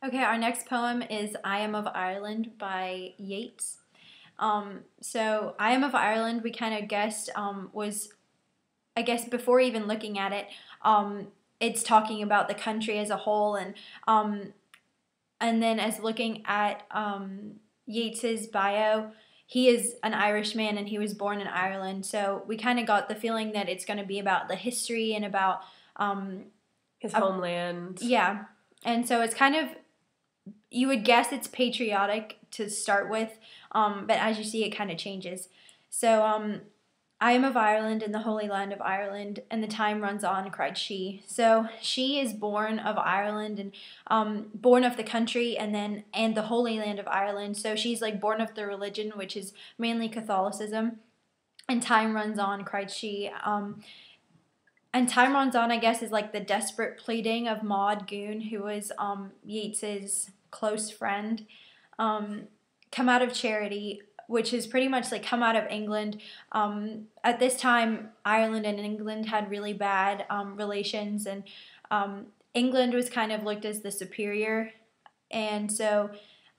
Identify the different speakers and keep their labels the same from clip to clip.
Speaker 1: Okay, our next poem is I Am of Ireland by Yeats. So I Am of Ireland, we kind of guessed, was, I guess, before even looking at it, it's talking about the country as a whole. And then as looking at Yeats's bio, he is an Irishman and he was born in Ireland. So we kind of got the feeling that it's going to be about the history and about, um,
Speaker 2: His homeland.
Speaker 1: yeah. And so it's kind of, you would guess it's patriotic to start with, but as you see, it kind of changes. So, I am of Ireland in the holy land of Ireland, and the time runs on, cried she. So she is born of Ireland and born of the country, and the holy land of Ireland. So she's like born of the religion, which is mainly Catholicism. And time runs on, cried she. And time runs on, I guess, is like the desperate pleading of Maud Goon, who was Yeats's close friend. Come out of charity, which is pretty much like come out of England. At this time, Ireland and England had really bad relations, and England was kind of looked as the superior, and so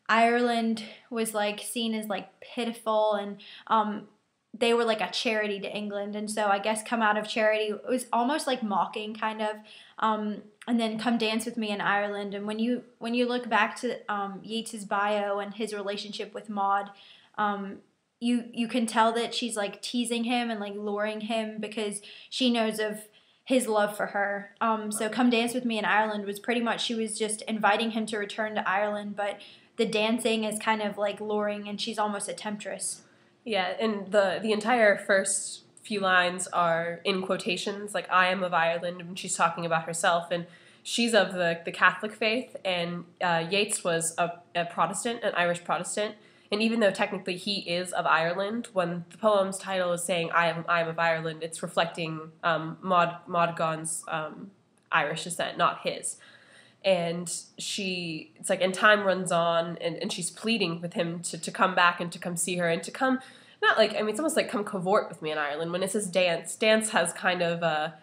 Speaker 1: Ireland was like seen as like pitiful, and they were like a charity to England, and so I guess come out of charity it was almost like mocking kind of, and then come dance with me in Ireland. And when you look back to Yeats's bio and his relationship with Maud, you can tell that she's like teasing him and like luring him because she knows of his love for her. So come dance with me in Ireland was pretty much she was just inviting him to return to Ireland, but the dancing is kind of like luring, and she's almost a temptress.
Speaker 2: Yeah, and the entire first few lines are in quotations, like I am of Ireland, and she's talking about herself, and she's of the Catholic faith, and Yeats was a Protestant, an Irish Protestant, and even though technically he is of Ireland, when the poem's title is saying I am of Ireland, it's reflecting Maud Gonne's Irish descent, not his. And it's like, and time runs on, and she's pleading with him to come back and to come see her and to come, not like, I mean, it's almost like come cavort with me in Ireland. When it says dance has kind of a,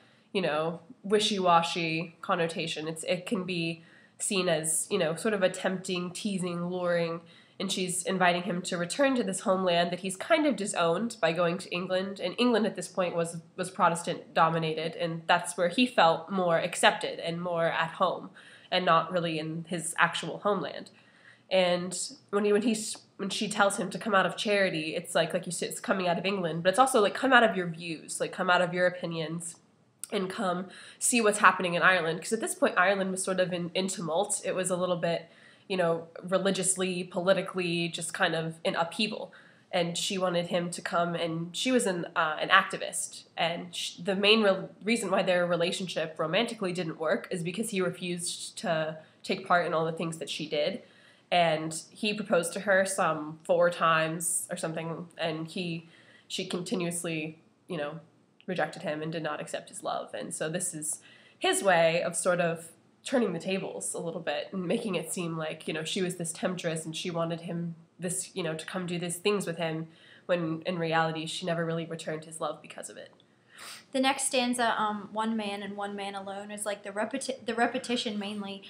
Speaker 2: wishy-washy connotation. It can be seen as, sort of a tempting, teasing, luring, and she's inviting him to return to this homeland that he's kind of disowned by going to England. And England at this point was Protestant dominated, and that's where he felt more accepted and more at home, and not really in his actual homeland. And when she tells him to come out of charity, it's like you said, it's coming out of England, but it's also like come out of your views, like come out of your opinions, and come see what's happening in Ireland. Because at this point, Ireland was sort of in tumult. It was a little bit, religiously, politically, just kind of in upheaval. And she wanted him to come, and she was an activist. And the main reason why their relationship romantically didn't work is because he refused to take part in all the things that she did. And he proposed to her some 4 times or something, and she continuously, rejected him and did not accept his love. And so this is his way of sort of turning the tables a little bit and making it seem like, she was this temptress and she wanted him to come do these things with him, when in reality she never really returned his love because of it.
Speaker 1: The next stanza, one man and one man alone, is like the repetition mainly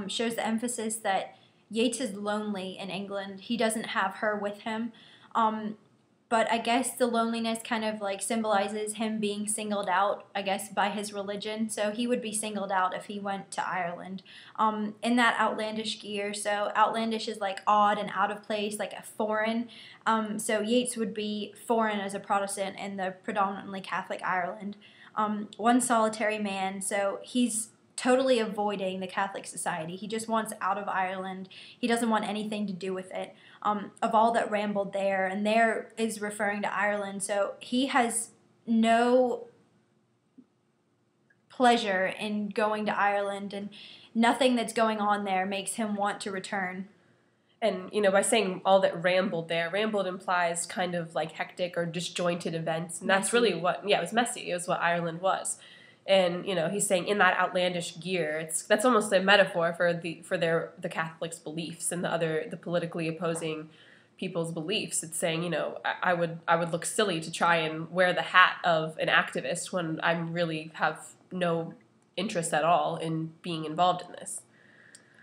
Speaker 1: shows the emphasis that Yeats is lonely in England. He doesn't have her with him. But I guess the loneliness kind of like symbolizes him being singled out, I guess, by his religion. So he would be singled out if he went to Ireland in that outlandish gear. So outlandish is like odd and out of place, like a foreign. So Yeats would be foreign as a Protestant in the predominantly Catholic Ireland. One solitary man, so he's totally avoiding the Catholic society. He just wants out of Ireland. He doesn't want anything to do with it. Of all that rambled there, and there is referring to Ireland, so he has no pleasure in going to Ireland, and nothing that's going on there makes him want to return.
Speaker 2: And, by saying all that rambled there, rambled implies kind of like hectic or disjointed events, and that's really what, it was messy. It was what Ireland was. And he's saying in that outlandish gear, that's almost a metaphor for the Catholics' beliefs and the politically opposing people's beliefs. It's saying I would look silly to try and wear the hat of an activist when I really have no interest at all in being involved in this.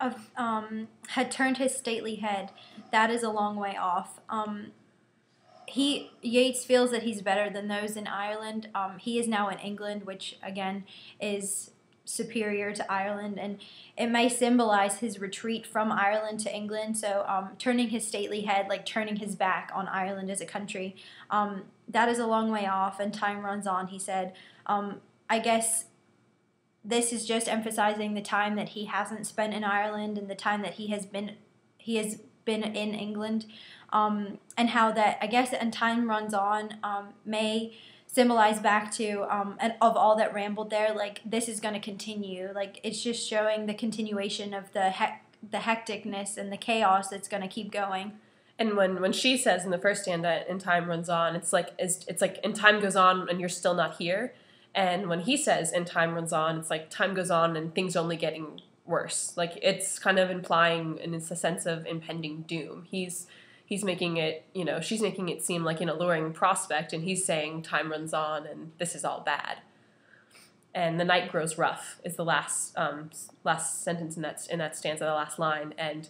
Speaker 1: had turned his stately head. That is a long way off. Yeats feels that he's better than those in Ireland. He is now in England, which again is superior to Ireland, and it may symbolize his retreat from Ireland to England. So turning his stately head, like turning his back on Ireland as a country, that is a long way off, and time runs on, he said. I guess this is just emphasizing the time that he hasn't spent in Ireland and the time that he has been in England, and how that, I guess, and time runs on, may symbolize back to and of all that rambled there, like this is going to continue, like it's just showing the continuation of the hecticness and the chaos that's going to keep going.
Speaker 2: And when she says in the first stanza, "And time runs on," it's like "And time goes on and you're still not here." And when he says "And time runs on," it's like time goes on and things are only getting worse. Like it's kind of implying, and it's a sense of impending doom. He's making it, she's making it seem like an alluring prospect, and he's saying time runs on and this is all bad. And the night grows rough is the last sentence in that stanza, the last line, and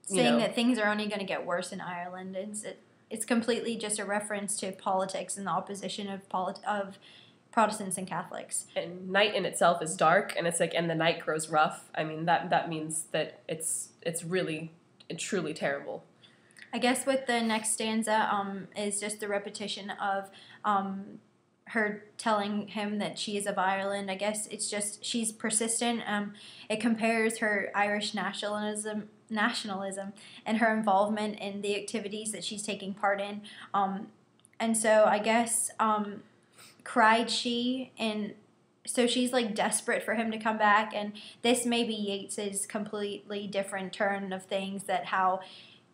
Speaker 1: saying that things are only going to get worse in Ireland. It's completely just a reference to politics and the opposition of Protestants and Catholics.
Speaker 2: And night in itself is dark, and it's like, and the night grows rough. I mean, that means that it's truly terrible.
Speaker 1: I guess with the next stanza is just the repetition of her telling him that she is of Ireland. I guess it's just she's persistent. It compares her Irish nationalism and her involvement in the activities that she's taking part in. And so I guess cried she, and so she's like desperate for him to come back. And this may be Yeats's completely different turn of things, that how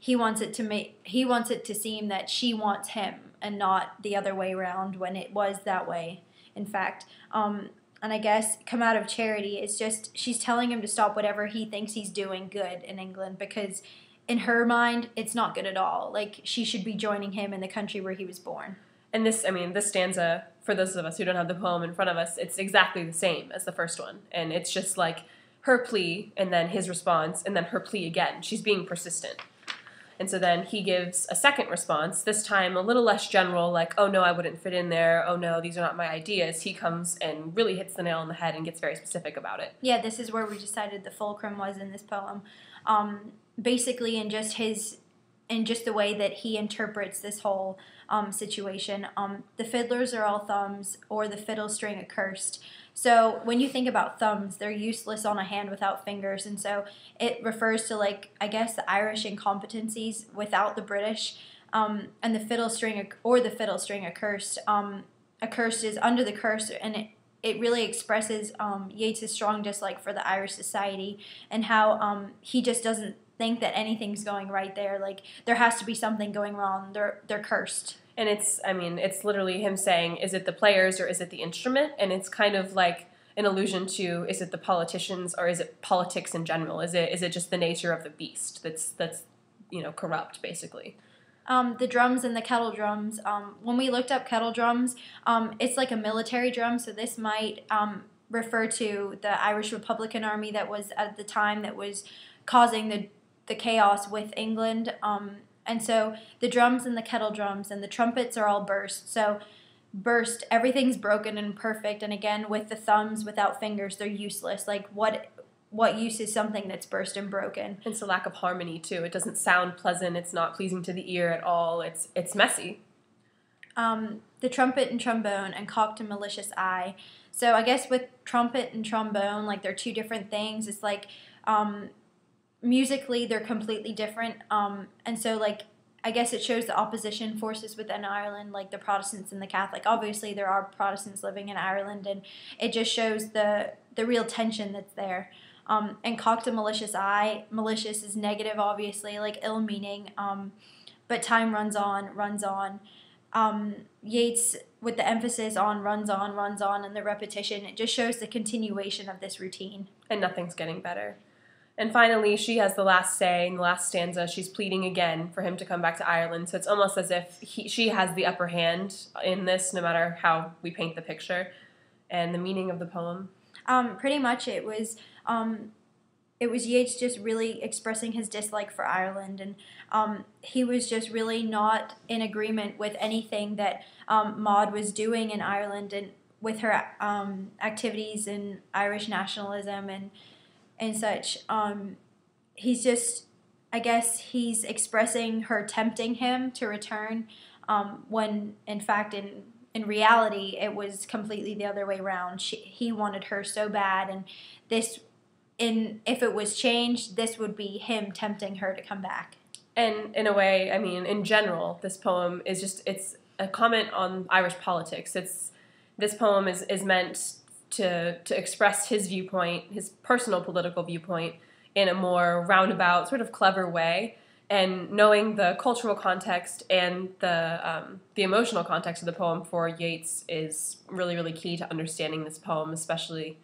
Speaker 1: he wants it to seem that she wants him and not the other way around, when it was that way, in fact. And I guess come out of charity, it's just she's telling him to stop whatever he thinks he's doing good in England, because in her mind it's not good at all. Like she should be joining him in the country where he was born.
Speaker 2: And this stanza, for those of us who don't have the poem in front of us, it's exactly the same as the first one. And it's just like her plea and then his response and then her plea again. She's being persistent. And so then he gives a second response, this time a little less general, like, oh no, I wouldn't fit in there. Oh no, these are not my ideas. He comes and really hits the nail on the head and gets very specific about it.
Speaker 1: Yeah, this is where we decided the fulcrum was in this poem. Basically in just the way that he interprets this whole situation. The fiddlers are all thumbs, or the fiddle string accursed. So when you think about thumbs, they're useless on a hand without fingers, and so it refers to, like, I guess, the Irish incompetencies without the British. And the fiddle string accursed. Accursed is under the curse, and it really expresses Yeats' strong dislike for the Irish society, and how he just doesn't think that anything's going right there. Like, there has to be something going wrong. They're cursed.
Speaker 2: And it's literally him saying, is it the players or is it the instrument? And it's kind of like an allusion to, is it the politicians or is it politics in general? Is it just the nature of the beast that's corrupt, basically?
Speaker 1: The drums and the kettle drums. When we looked up kettle drums, it's like a military drum, so this might refer to the Irish Republican Army that was at the time that was causing the chaos with England. And so the drums and the kettle drums and the trumpets are all burst. So burst, everything's broken and perfect. And again, with the thumbs without fingers, they're useless. Like what use is something that's burst and broken?
Speaker 2: It's a lack of harmony too. It doesn't sound pleasant. It's not pleasing to the ear at all. It's messy.
Speaker 1: The trumpet and trombone and cocked and malicious eye. So I guess with trumpet and trombone, like they're two different things. It's like musically they're completely different, and so like I guess it shows the opposition forces within Ireland, like the Protestants and the Catholic. Obviously there are Protestants living in Ireland, and it just shows the real tension that's there. And cocked a malicious eye, malicious is negative, obviously, like ill-meaning, but time runs on. Yeats, with the emphasis on runs on, and the repetition, it just shows the continuation of this routine.
Speaker 2: And nothing's getting better. And finally, she has the last say in the last stanza. She's pleading again for him to come back to Ireland. So it's almost as if she has the upper hand in this, no matter how we paint the picture. And the meaning of the poem?
Speaker 1: Pretty much it was it was Yeats just really expressing his dislike for Ireland, and he was just really not in agreement with anything that Maud was doing in Ireland and with her activities in Irish nationalism and such. He's just, I guess, he's expressing her tempting him to return, when in fact in reality it was completely the other way around. He wanted her so bad, and this if it was changed, this would be him tempting her to come back.
Speaker 2: And in a way, I mean, in general, this poem is just, it's a comment on Irish politics. This poem is meant to express his viewpoint, his personal political viewpoint, in a more roundabout, sort of clever way. And knowing the cultural context and the emotional context of the poem for Yeats is really, really key to understanding this poem, especially